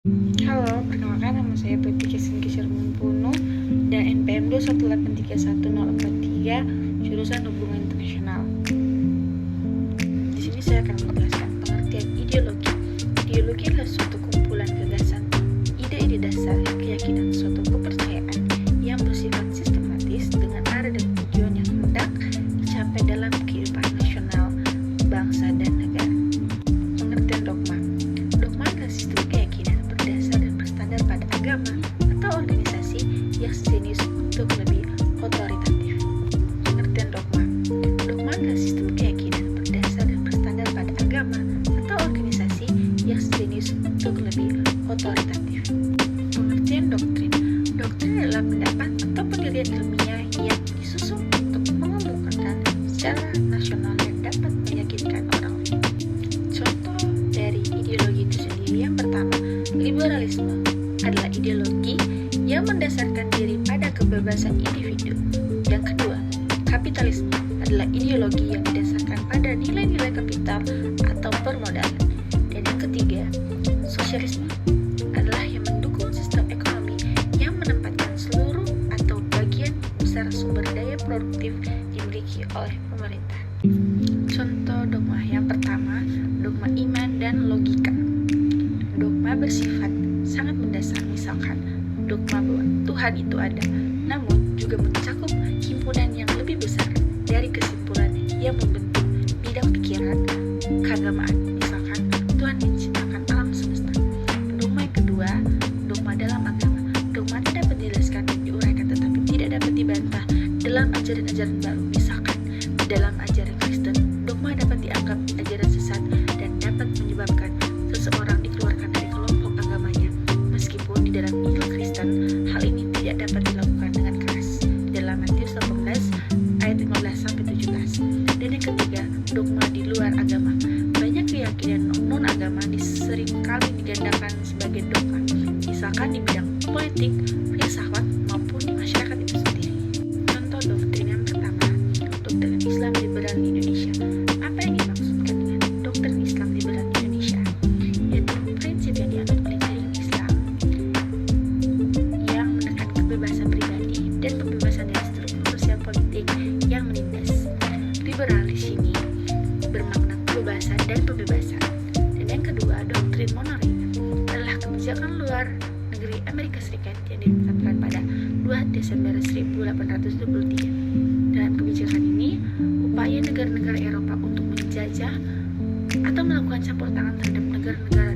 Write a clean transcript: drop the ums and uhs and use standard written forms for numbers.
Halo, perkenalkan nama saya Putri Kesin Kisir Mumpuno dan NPM 218314043 jurusan Hubungan Internasional. Di sini saya akan menjelaskan pengertian ideologi. Ideologi adalah suatu kumpulan gagasan, ide-ide dasar, keyakinan, suatu kepercayaan yang bersifat sistematis dengan arah dan tujuan yang hendak dicapai dalam kehidupan nasional, bangsa, dan negara. Pengertian dogma. Dogma adalah sistem keyakinan berdasar dan berstandar pada agama atau organisasi yang sejenis untuk lebih otoritatif. Pengertian dogma. Dogma adalah sistem keyakinan berdasar dan berstandar pada agama atau organisasi yang sejenis untuk lebih otoritatif. Pengertian doktrin. Doktrin adalah pendapat atau pendirian ilmiah yang disusun untuk mengemukakan secara nasional dan dapat meyakinkan orang lain. Contoh dari ideologi itu sendiri, yang pertama, liberalisme adalah ideologi yang mendasarkan diri pada kebebasan individu. Yang kedua, kapitalisme adalah ideologi yang didasarkan pada nilai-nilai kapital atau permodalan. Dan yang ketiga, sosialisme adalah yang mendukung sistem ekonomi yang menempatkan seluruh atau bagian besar sumber daya produktif dimiliki oleh pemerintah. Contoh dogma yang pertama, dogma iman dan logika. Dogma bersifat sangat mendasar, misalkan dogma bahwa Tuhan itu ada, namun juga mencakup himpunan yang lebih besar dari kesimpulan yang membentuk bidang pikiran keagamaan, misalkan Tuhan menciptakan alam semesta. Dogma yang kedua, dogma dalam agama. Dogma tidak dapat dijelaskan dan diuraikan, tetapi tidak dapat dibantah dalam ajaran-ajaran baru, misalkan dalam ajaran Kristen, dogma dapat dianggap ajaran sesat dan dapat menyebabkan seseorang dikeluarkan dari kelompok agamanya. Meskipun di dalam Injil Kristen, hal ini tidak dapat dilakukan dengan keras. Dalam Matius 18 ayat 15-17. Dan yang ketiga, dogma di luar agama. Banyak keyakinan non-agama seringkali digandakan sebagai dogma, misalkan di bidang politik, filsafat, maupun masyarakat itu sendiri. Contoh doktrin yang pertama, doktrin Islam liberal di Indonesia. Apa yang dimaksudkan dengan doktrin Islam liberal di Indonesia? Yaitu prinsip yang dianut oleh jaringan Islam yang menekan kebebasan pribadi dan kebebasan dari struktur sosial politik yang menindas. Liberal di sini bermakna kebebasan dan pembebasan. Dan yang kedua, doktrin Monroe adalah kebijakan luar negeri Amerika Serikat yang ditetapkan pada 2 Desember 1823. Dalam kebijakan ini, upaya negara-negara Eropa untuk menjajah atau melakukan campur tangan terhadap negara-negara